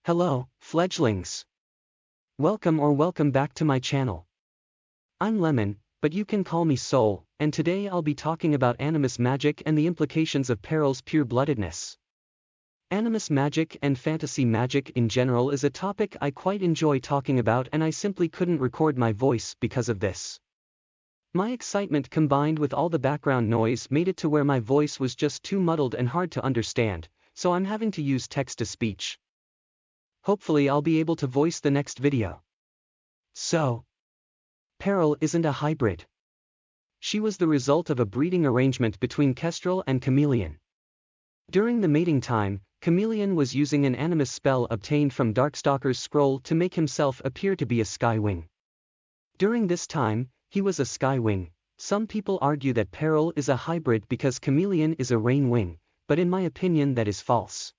Hello, fledglings. Welcome back to my channel. I'm Lemon, but you can call me Soul, and today I'll be talking about animus magic and the implications of peril's pure-bloodedness. Animus magic and fantasy magic in general is a topic I quite enjoy talking about, and I simply couldn't record my voice because of this. My excitement combined with all the background noise made it to where my voice was just too muddled and hard to understand, so I'm having to use text-to-speech. Hopefully I'll be able to voice the next video. So, Peril isn't a hybrid. She was the result of a breeding arrangement between Kestrel and Chameleon. During the mating time, Chameleon was using an animus spell obtained from Darkstalker's scroll to make himself appear to be a skywing. During this time, he was a skywing. Some people argue that Peril is a hybrid because Chameleon is a rainwing, but in my opinion that is false.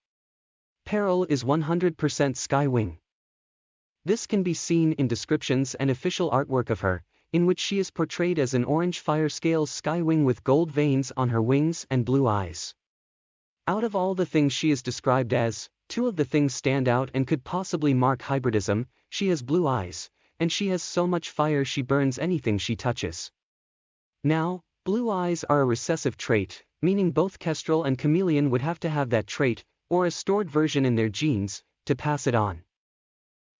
Peril is 100% skywing. This can be seen in descriptions and official artwork of her, in which she is portrayed as an orange fire-scale skywing with gold veins on her wings and blue eyes. Out of all the things she is described as, two of the things stand out and could possibly mark hybridism. She has blue eyes, and she has so much fire she burns anything she touches. Now, blue eyes are a recessive trait, meaning both Kestrel and Chameleon would have to have that trait, or a stored version in their genes, to pass it on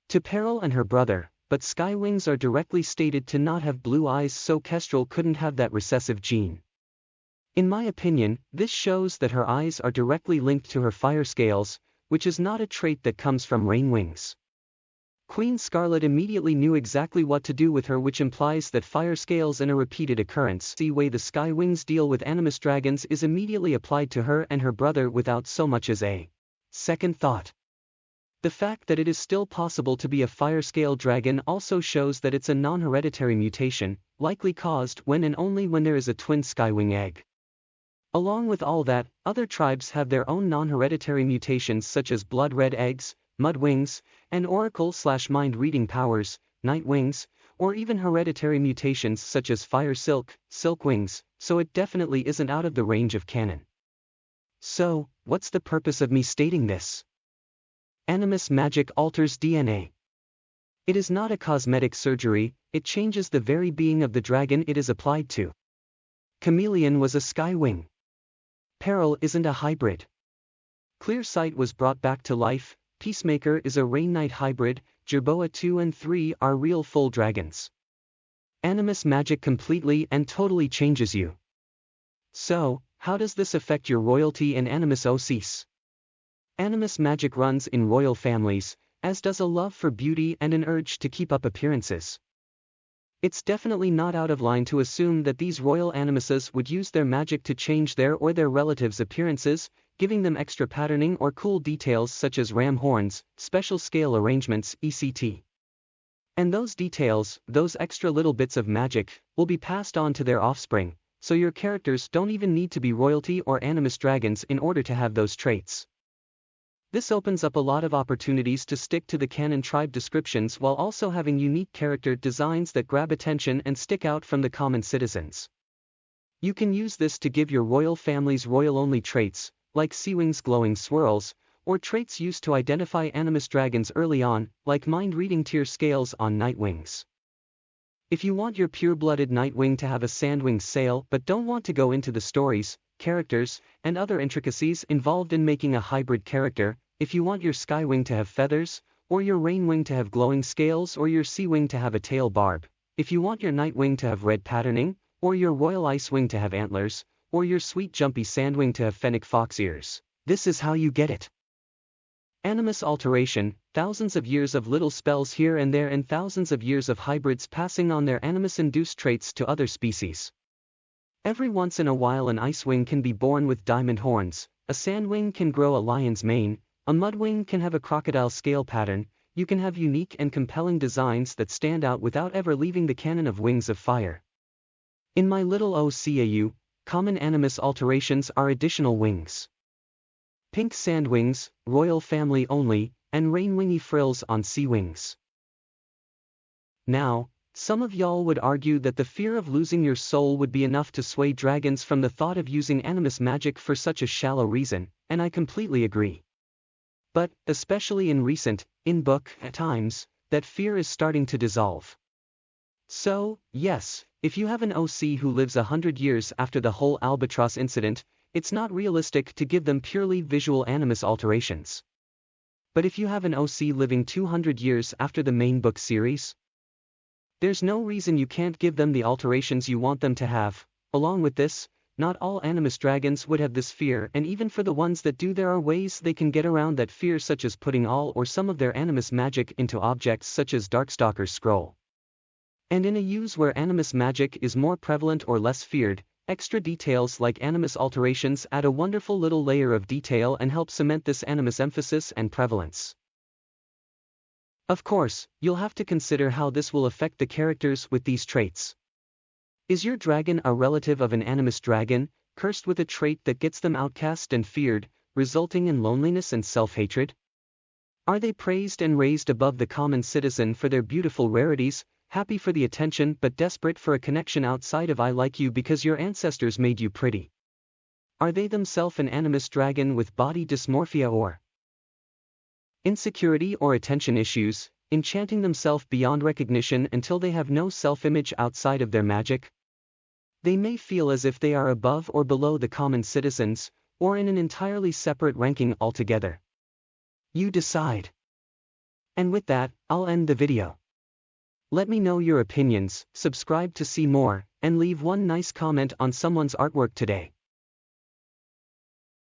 to Peril and her brother, but skywings are directly stated to not have blue eyes, so Kestrel couldn't have that recessive gene. In my opinion, this shows that her eyes are directly linked to her fire scales, which is not a trait that comes from rainwings. Queen Scarlet immediately knew exactly what to do with her, which implies that fire scales in a repeated occurrence. The way the skywings deal with animus dragons is immediately applied to her and her brother without so much as a second thought. The fact that it is still possible to be a fire scale dragon also shows that it's a non-hereditary mutation, likely caused when and only when there is a twin skywing egg. Along with all that, other tribes have their own non-hereditary mutations such as blood red eggs, mud wings, and oracle/mind reading powers, night wings, or even hereditary mutations such as fire silk wings, so it definitely isn't out of the range of canon. So, what's the purpose of me stating this? Animus magic alters DNA. It is not a cosmetic surgery, it changes the very being of the dragon it is applied to. Chameleon was a skywing. Peril isn't a hybrid. Clearsight was brought back to life. Peacemaker is a Rain Knight hybrid. Jerboa 2 and 3 are real full dragons. Animus magic completely and totally changes you. So, how does this affect your royalty in Animus OCs? Animus magic runs in royal families, as does a love for beauty and an urge to keep up appearances. It's definitely not out of line to assume that these royal animuses would use their magic to change their or their relatives' appearances, giving them extra patterning or cool details such as ram horns, special scale arrangements, etc. And those details, those extra little bits of magic, will be passed on to their offspring, so your characters don't even need to be royalty or animus dragons in order to have those traits. This opens up a lot of opportunities to stick to the canon tribe descriptions while also having unique character designs that grab attention and stick out from the common citizens. You can use this to give your royal families royal-only traits, like Seawing's glowing swirls, or traits used to identify animus dragons early on, like mind-reading tier scales on Nightwings. If you want your pure-blooded Nightwing to have a Sandwing sail but don't want to go into the stories, characters, and other intricacies involved in making a hybrid character, if you want your Skywing to have feathers, or your Rainwing to have glowing scales, or your Seawing to have a tail barb, if you want your Nightwing to have red patterning, or your Royal Icewing to have antlers, or your sweet jumpy Sandwing to have fennec fox ears, this is how you get it. Animus alteration, thousands of years of little spells here and there and thousands of years of hybrids passing on their animus-induced traits to other species. Every once in a while an Icewing can be born with diamond horns, a Sandwing can grow a lion's mane, a Mudwing can have a crocodile scale pattern. You can have unique and compelling designs that stand out without ever leaving the canon of Wings of Fire. In my little OCAU, common animus alterations are additional wings. Pink Sandwings, royal family only, and rainwingy frills on Seawings. Now, some of y'all would argue that the fear of losing your soul would be enough to sway dragons from the thought of using animus magic for such a shallow reason, and I completely agree. But, especially in recent, in-book times, that fear is starting to dissolve. So, yes, if you have an OC who lives 100 years after the whole albatross incident, it's not realistic to give them purely visual animus alterations. But if you have an OC living 200 years after the main book series, there's no reason you can't give them the alterations you want them to have. Along with this, not all animus dragons would have this fear, and even for the ones that do, there are ways they can get around that fear, such as putting all or some of their animus magic into objects such as Darkstalker's scroll. And in a use where animus magic is more prevalent or less feared, extra details like animus alterations add a wonderful little layer of detail and help cement this animus emphasis and prevalence. Of course, you'll have to consider how this will affect the characters with these traits. Is your dragon a relative of an animus dragon, cursed with a trait that gets them outcast and feared, resulting in loneliness and self-hatred? Are they praised and raised above the common citizen for their beautiful rarities, happy for the attention but desperate for a connection outside of I like you because your ancestors made you pretty? Are they themselves an animus dragon with body dysmorphia or insecurity or attention issues, enchanting themselves beyond recognition until they have no self-image outside of their magic? They may feel as if they are above or below the common citizens, or in an entirely separate ranking altogether. You decide. And with that, I'll end the video. Let me know your opinions, subscribe to see more, and leave one nice comment on someone's artwork today.